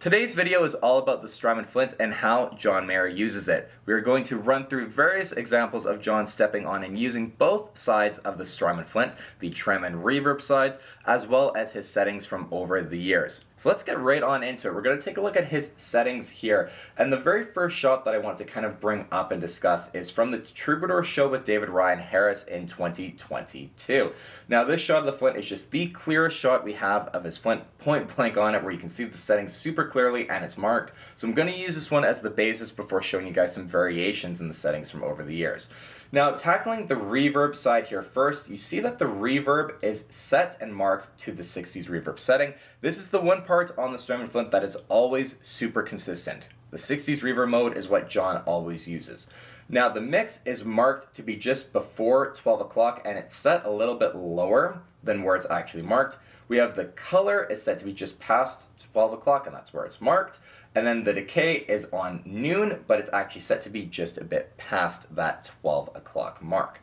Today's video is all about the Strymon Flint and how John Mayer uses it. We are going to run through various examples of John stepping on and using both sides of the Strymon Flint, the trem and reverb sides, as well as his settings from over the years. So let's get right on into it. We're going to take a look at his settings here. And the very first shot that I want to kind of bring up and discuss is from the Troubadour show with David Ryan Harris in 2022. Now this shot of the Flint is just the clearest shot we have of his Flint, point blank on it, where you can see the settings super clearly and it's marked. So I'm going to use this one as the basis before showing you guys some variations in the settings from over the years. Now, tackling the reverb side here first, you see that the reverb is set and marked to the 60s reverb setting. This is the one part on the Strymon Flint that is always super consistent. The 60s reverb mode is what John always uses. Now, the mix is marked to be just before 12 o'clock and it's set a little bit lower than where it's actually marked. We have the color is set to be just past 12 o'clock and that's where it's marked. And then the decay is on noon, but it's actually set to be just a bit past that 12 o'clock mark.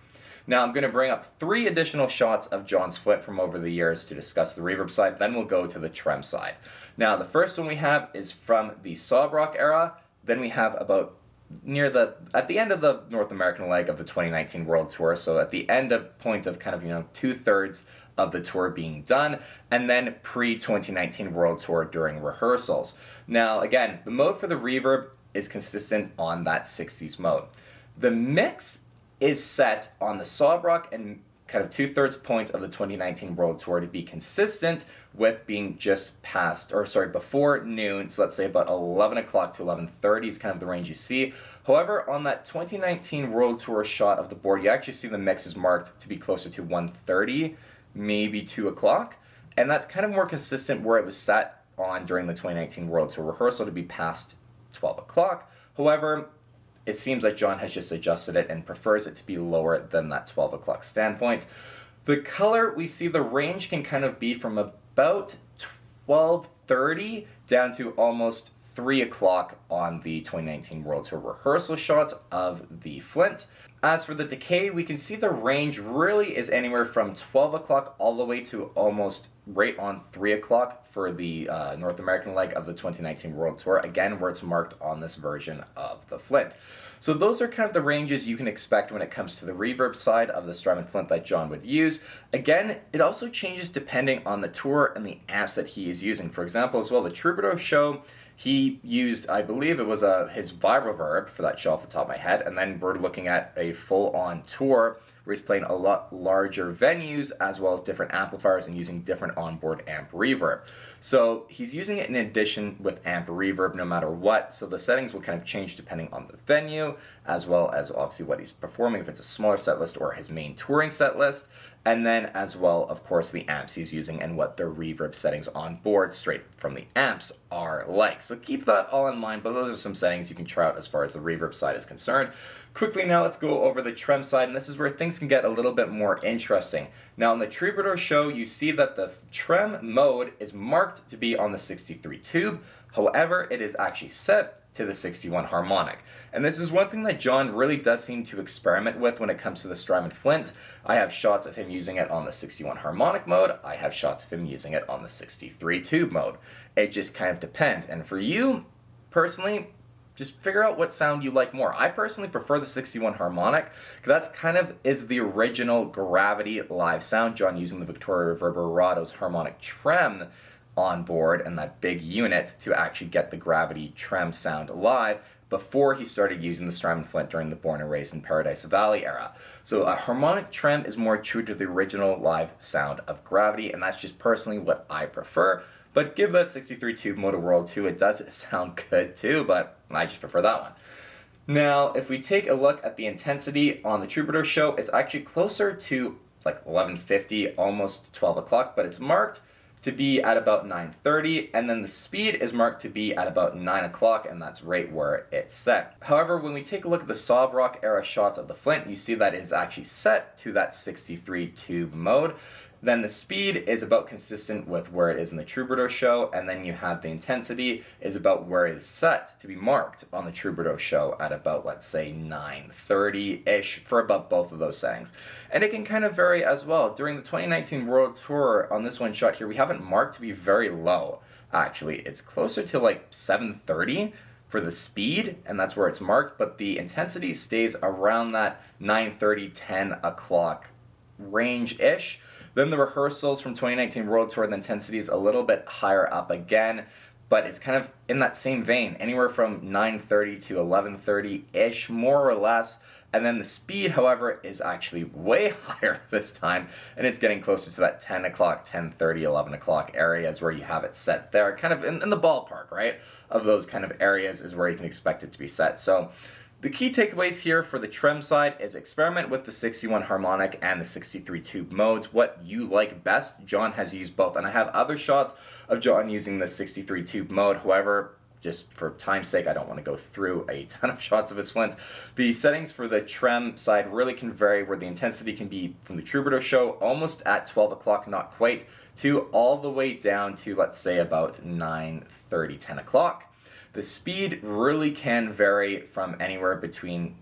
Now I'm going to bring up 3 additional shots of John's Flint from over the years to discuss the reverb side, then we'll go to the trem side. Now the first one we have is from the Sob Rock era, then we have about at the end of the North American leg of the 2019 World Tour, so at the end of point of kind of, 2/3 of the tour being done, and then pre-2019 World Tour during rehearsals. Now again, the mode for the reverb is consistent on that 60s mode. The mix is set on the Sob Rock and kind of 2/3 point of the 2019 World Tour to be consistent with being just before noon, so let's say about 11 o'clock to 11:30 is kind of the range you see. However, on that 2019 World Tour shot of the board, you actually see the mix is marked to be closer to 1:30, maybe 2 o'clock, and that's kind of more consistent where it was set on during the 2019 World Tour rehearsal to be past 12 o'clock. However, it seems like John has just adjusted it and prefers it to be lower than that 12 o'clock standpoint. The color, we see the range can kind of be from about 12:30 down to almost 3 o'clock on the 2019 World Tour rehearsal shot of the Flint. As for the decay, we can see the range really is anywhere from 12 o'clock all the way to almost right on 3 o'clock for the North American leg of the 2019 World Tour, again where it's marked on this version of the Flint. So those are kind of the ranges you can expect when it comes to the reverb side of the Strymon Flint that John would use. Again, it also changes depending on the tour and the amps that he is using. For example, as well, the Troubadour show, he used, I believe it was his Vibroverb for that show off the top of my head, and then we're looking at a full-on tour where he's playing a lot larger venues as well as different amplifiers and using different onboard amp reverb. So he's using it in addition with amp reverb no matter what, so the settings will kind of change depending on the venue as well as obviously what he's performing, if it's a smaller set list or his main touring set list, and then as well, of course, the amps he's using and what their reverb settings on board straight from the amps are like. So keep that all in mind, but those are some settings you can try out as far as the reverb side is concerned. Quickly now, let's go over the trem side, and this is where things can get a little bit more interesting. Now, in the Troubadour show, you see that the trem mode is marked to be on the 63 tube. However, it is actually set to the 61 harmonic. And this is one thing that John really does seem to experiment with when it comes to the Strymon Flint. I have shots of him using it on the 61 harmonic mode. I have shots of him using it on the 63 tube mode. It just kind of depends. And for you, personally, just figure out what sound you like more. I personally prefer the 61 harmonic, because that's kind of is the original Gravity live sound. John using the Victoria Reverberado's harmonic trem on board and that big unit to actually get the Gravity trem sound live before he started using the Strymon Flint during the Born and Raised in Paradise Valley era. So a harmonic trem is more true to the original live sound of Gravity, and that's just personally what I prefer. But give that 63 tube Moto World 2, it does sound good too, but I just prefer that one. Now, if we take a look at the intensity on the Troubadour show, it's actually closer to like 11:50, almost 12 o'clock, but it's marked to be at about 9:30, and then the speed is marked to be at about 9 o'clock, and that's right where it's set. However, when we take a look at the Sob Rock era shot of the Flint, you see that it's actually set to that 63 tube mode. Then the speed is about consistent with where it is in the Troubadour show, and then you have the intensity is about where it is set to be marked on the Troubadour show at about, let's say, 9:30-ish for about both of those settings. And it can kind of vary as well. During the 2019 World Tour, on this one shot here, we have it marked to be very low. Actually, it's closer to like 730 for the speed, and that's where it's marked, but the intensity stays around that 9:30, 10 o'clock range-ish. Then the rehearsals from 2019 World Tour, the intensity is a little bit higher up again, but it's kind of in that same vein, anywhere from 9:30 to 11:30-ish, more or less. And then the speed, however, is actually way higher this time, and it's getting closer to that 10 o'clock, 10:30, 11 o'clock areas where you have it set there, kind of in the ballpark, right? Of those kind of areas is where you can expect it to be set. So the key takeaways here for the trem side is experiment with the 61 harmonic and the 63 tube modes, what you like best. John has used both, and I have other shots of John using the 63 tube mode. However, just for time's sake, I don't want to go through a ton of shots of his Flint. The settings for the trem side really can vary, where the intensity can be from the Troubadour show almost at 12 o'clock, not quite, to all the way down to, let's say, about 9:30, 10 o'clock. The speed really can vary from anywhere between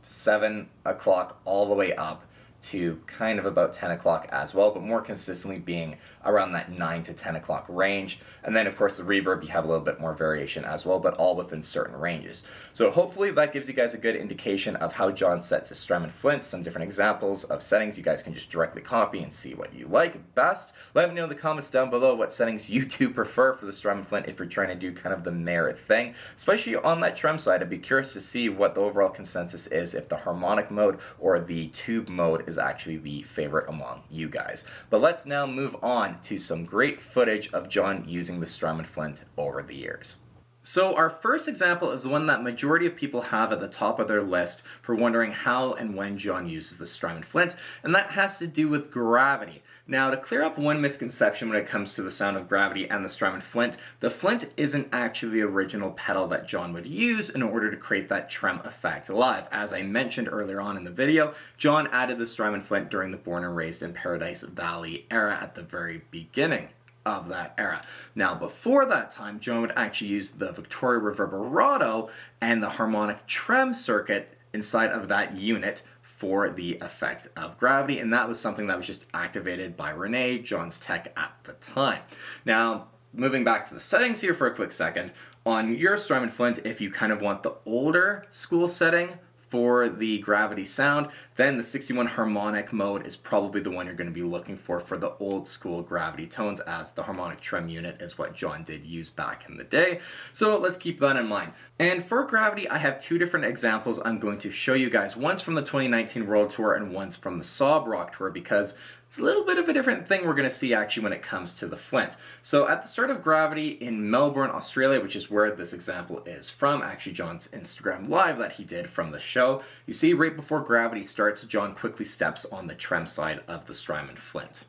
7 o'clock all the way up to kind of about 10 o'clock as well, but more consistently being around that 9 to 10 o'clock range. And then, of course, the reverb, you have a little bit more variation as well, but all within certain ranges. So hopefully that gives you guys a good indication of how John sets his Strymon Flint, some different examples of settings you guys can just directly copy and see what you like best. Let me know in the comments down below what settings you do prefer for the Strymon Flint if you're trying to do kind of the Mayor thing, especially on that trem side. I'd be curious to see what the overall consensus is, if the harmonic mode or the tube mode is actually the favorite among you guys. But let's now move on to some great footage of John using the Strymon Flint over the years. So our first example is the one that majority of people have at the top of their list for wondering how and when John uses the Strymon Flint, and that has to do with gravity. Now, to clear up one misconception when it comes to the sound of gravity and the Strymon Flint, the Flint isn't actually the original pedal that John would use in order to create that trem effect live. As I mentioned earlier on in the video, John added the Strymon Flint during the Born and Raised in Paradise Valley era at the very beginning of that era. Now, before that time, John would actually use the Victoria Reverberato and the harmonic trem circuit inside of that unit for the effect of gravity, and that was something that was just activated by Renee, John's tech at the time. Now, moving back to the settings here for a quick second, on your Strymon Flint, if you kind of want the older school setting for the gravity sound, then the 61 harmonic mode is probably the one you're going to be looking for the old school gravity tones, as the harmonic trem unit is what John did use back in the day. So let's keep that in mind. And for gravity, I have two different examples I'm going to show you guys. One's from the 2019 World Tour and one's from the Sob Rock Tour, because it's a little bit of a different thing we're going to see actually when it comes to the Flint. So at the start of gravity in Melbourne, Australia, which is where this example is from, actually John's Instagram live that he did from the show, you see right before gravity starts, John quickly steps on the trem side of the Strymon Flint.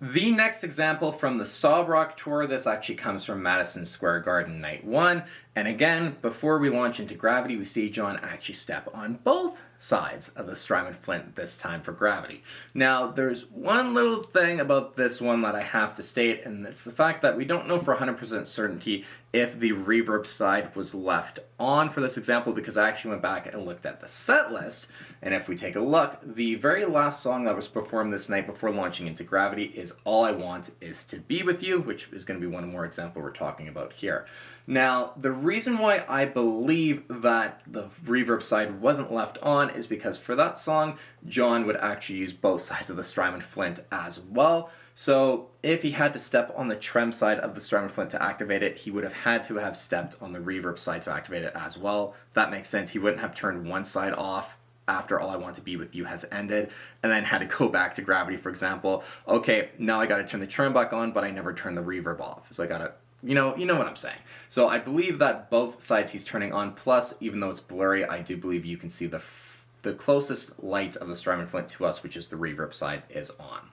The next example from the Sob Rock Tour, this actually comes from Madison Square Garden Night 1. And again, before we launch into gravity, we see John actually step on both sides of the Strymon Flint this time for gravity. Now, there's one little thing about this one that I have to state, and it's the fact that we don't know for 100% certainty if the reverb side was left on for this example, because I actually went back and looked at the set list, and if we take a look, the very last song that was performed this night before launching into gravity is All I Want Is To Be With You, which is going to be one more example we're talking about here. Now, the reason why I believe that the reverb side wasn't left on is because for that song, John would actually use both sides of the Strymon Flint as well. So if he had to step on the trem side of the Strymon Flint to activate it, he would have had to have stepped on the reverb side to activate it as well. That makes sense. He wouldn't have turned one side off after All I Want To Be With You has ended, and then had to go back to gravity, for example. Okay, now I gotta turn the trem back on, but I never turned the reverb off. So I gotta, you know what I'm saying. So I believe that both sides he's turning on, plus, even though it's blurry, I do believe you can see the closest light of the Strymon Flint to us, which is the reverb side, is on.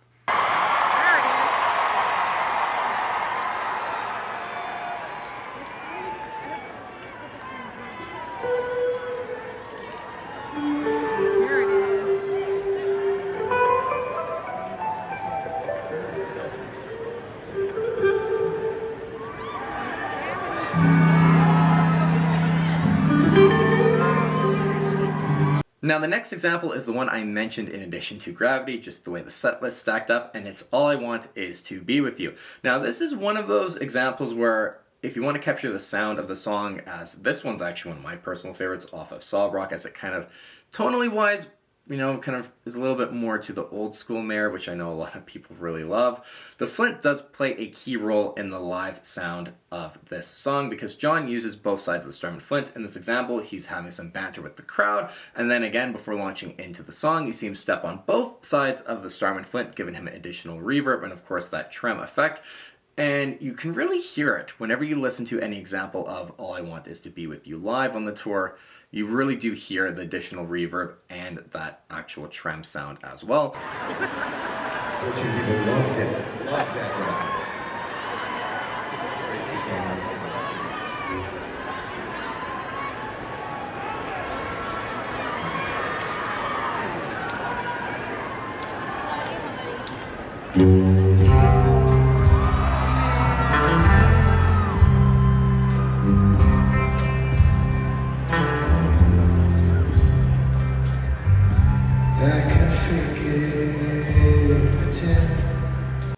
Now the next example is the one I mentioned in addition to Gravity, just the way the set list stacked up, and it's All I Want Is To Be With You. Now this is one of those examples where if you want to capture the sound of the song, as this one's actually one of my personal favorites off of Sob Rock, as it kind of, tonally wise, you know, kind of is a little bit more to the old school Mayor, which I know a lot of people really love. The Flint does play a key role in the live sound of this song because John uses both sides of the Strymon Flint. In this example, he's having some banter with the crowd, and then again, before launching into the song, you see him step on both sides of the Strymon Flint, giving him additional reverb and of course that trem effect. And you can really hear it whenever you listen to any example of All I Want Is To Be With You live on the tour. You really do hear the additional reverb and that actual trem sound as well. 14 people loved it. Loved that ride. Praise to someone.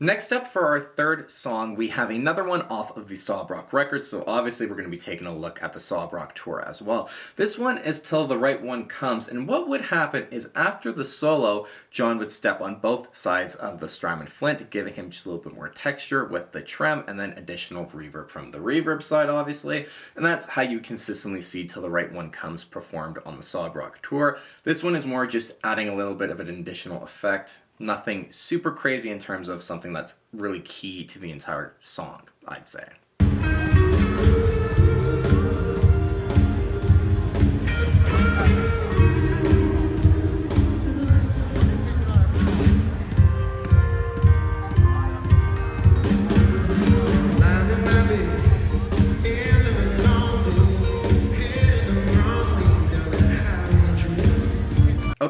Next up for our third song, we have another one off of the Sob Rock record, so obviously we're going to be taking a look at the Sob Rock tour as well. This one is Till the Right One Comes, and what would happen is after the solo, John would step on both sides of the Strymon Flint, giving him just a little bit more texture with the trem, and then additional reverb from the reverb side, obviously, and that's how you consistently see Till the Right One Comes performed on the Sob Rock tour. This one is more just adding a little bit of an additional effect. Nothing super crazy in terms of something that's really key to the entire song, I'd say.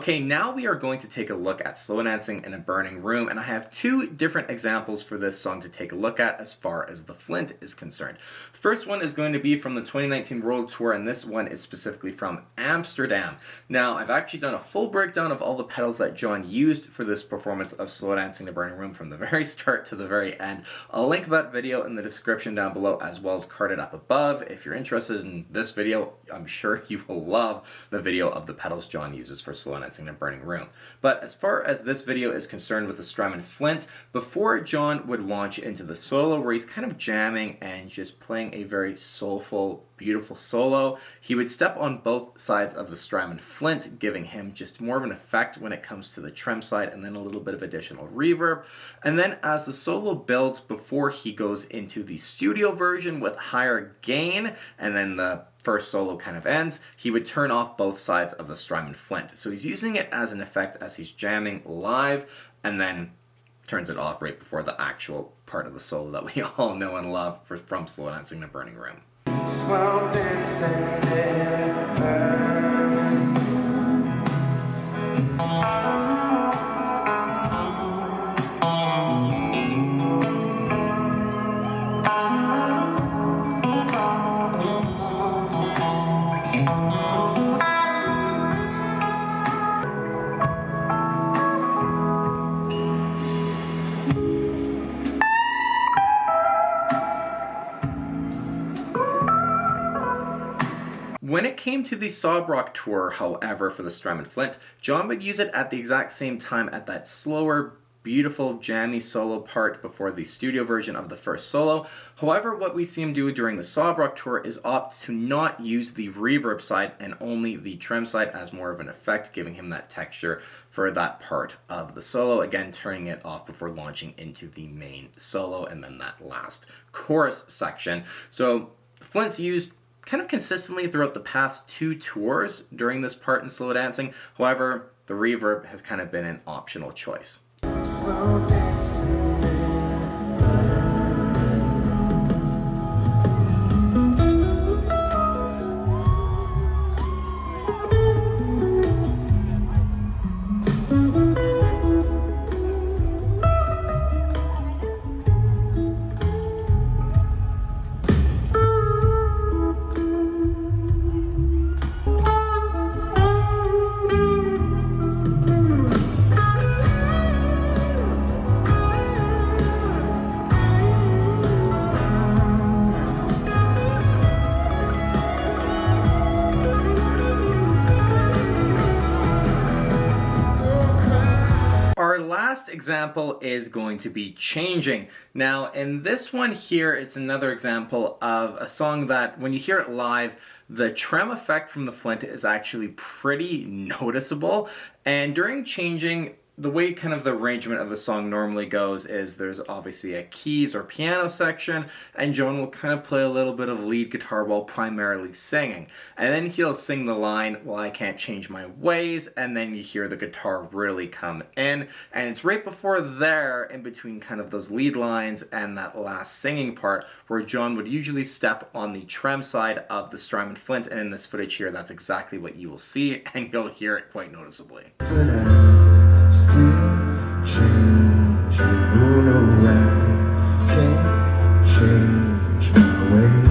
Okay, now we are going to take a look at Slow Dancing in a Burning Room, and I have two different examples for this song to take a look at as far as the Flint is concerned. The first one is going to be from the 2019 World Tour, and this one is specifically from Amsterdam. Now, I've actually done a full breakdown of all the pedals that John used for this performance of Slow Dancing in a Burning Room from the very start to the very end. I'll link that video in the description down below as well as carded up above. If you're interested in this video, I'm sure you will love the video of the pedals John uses for Slow Dancing in a Burning Room. But as far as this video is concerned with the Strymon Flint, before John would launch into the solo where he's kind of jamming and just playing a very soulful, beautiful solo, he would step on both sides of the Strymon Flint, giving him just more of an effect when it comes to the trem side and then a little bit of additional reverb. And then as the solo builds before he goes into the studio version with higher gain and then the first solo kind of ends, he would turn off both sides of the Strymon Flint. So he's using it as an effect as he's jamming live and then turns it off right before the actual part of the solo that we all know and love from Slow Dancing in a Burning Room. Slow dancing in a burning When it came to the Sob Rock tour, however, for the Strymon Flint, John would use it at the exact same time at that slower, beautiful, jammy solo part before the studio version of the first solo. However, what we see him do during the Sob Rock tour is opt to not use the reverb side and only the trem side as more of an effect, giving him that texture for that part of the solo, again turning it off before launching into the main solo and then that last chorus section. So Flint's used kind of consistently throughout the past two tours during this part in Slow Dancing. However, the reverb has kind of been an optional choice. Slow dancing. last example is going to be Changing. Now, in this one here, it's another example of a song that when you hear it live, the trem effect from the Flint is actually pretty noticeable. And during Changing, the way kind of the arrangement of the song normally goes is there's obviously a keys or piano section, and John will kind of play a little bit of lead guitar while primarily singing. And then he'll sing the line, "Well, I can't change my ways," and then you hear the guitar really come in. And it's right before there, in between kind of those lead lines and that last singing part, where John would usually step on the trem side of the Strymon Flint. And in this footage here, that's exactly what you will see, and you'll hear it quite noticeably. Still changing, oh no, I can't change my ways.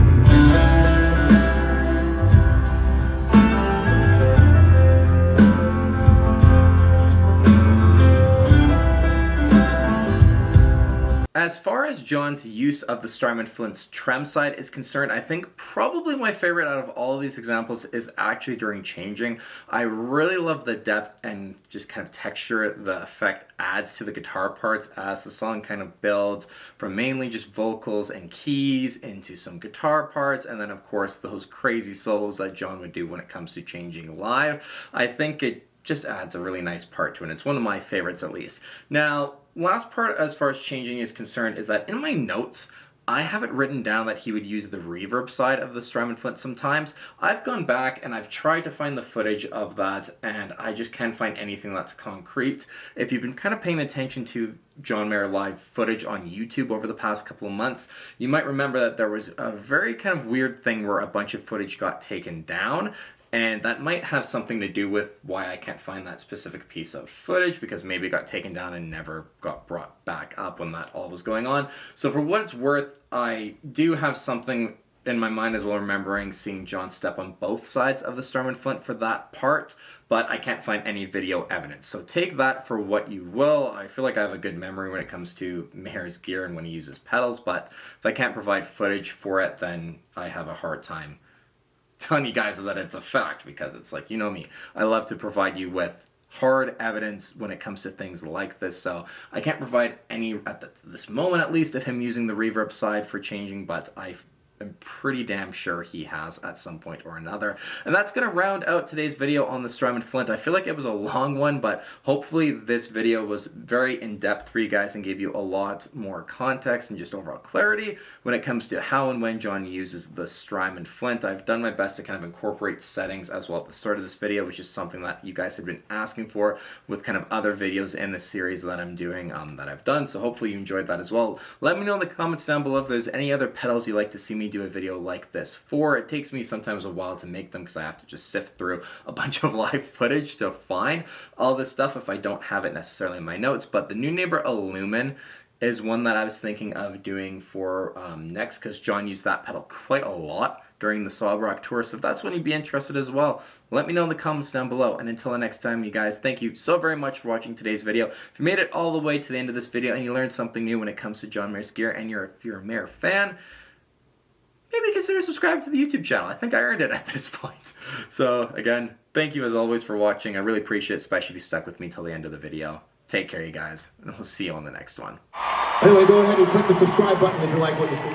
As far as John's use of the Strymon Flint's trem side is concerned, I think probably my favorite out of all of these examples is actually during Changing. I really love the depth and just kind of texture the effect adds to the guitar parts as the song kind of builds from mainly just vocals and keys into some guitar parts, and then of course those crazy solos that John would do when it comes to Changing live. I think it just adds a really nice part to it. It's one of my favorites, at least. Now, last part as far as Changing is concerned is that in my notes, I have it written down that he would use the reverb side of the Strymon Flint sometimes. I've gone back and I've tried to find the footage of that, and I just can't find anything that's concrete. If you've been kind of paying attention to John Mayer live footage on YouTube over the past couple of months, you might remember that there was a very kind of weird thing where a bunch of footage got taken down. And that might have something to do with why I can't find that specific piece of footage, because maybe it got taken down and never got brought back up when that all was going on. So for what it's worth, I do have something in my mind as well, remembering seeing John step on both sides of the Strymon Flint for that part, but I can't find any video evidence. So take that for what you will. I feel like I have a good memory when it comes to Mayer's gear and when he uses pedals, but if I can't provide footage for it, then I have a hard time telling you guys that it's a fact, because it's like, you know me, I love to provide you with hard evidence when it comes to things like this. So I can't provide any at this moment, at least, of him using the reverb side for Changing, but I'm pretty damn sure he has at some point or another. And that's going to round out today's video on the Strymon Flint. I feel like it was a long one, but hopefully this video was very in-depth for you guys and gave you a lot more context and just overall clarity when it comes to how and when John uses the Strymon Flint. I've done my best to kind of incorporate settings as well at the start of this video, which is something that you guys have been asking for with kind of other videos in this series that I'm doing that I've done. So hopefully you enjoyed that as well. Let me know in the comments down below if there's any other pedals you'd like to see me do a video like this for. It takes me sometimes a while to make them because I have to just sift through a bunch of live footage to find all this stuff if I don't have it necessarily in my notes. But the New Neighbor Illumin is one that I was thinking of doing for next, because John used that pedal quite a lot during the Sob Rock tour. So if that's when you'd be interested as well, let me know in the comments down below. And until the next time, you guys, thank you so very much for watching today's video. If you made it all the way to the end of this video and you learned something new when it comes to John Mayer's gear, and if you're a Mayer fan, maybe consider subscribing to the YouTube channel. I think I earned it at this point. So again, thank you as always for watching. I really appreciate it, especially if you stuck with me till the end of the video. Take care, you guys, and we'll see you on the next one. Anyway, go ahead and click the subscribe button if you like what you see.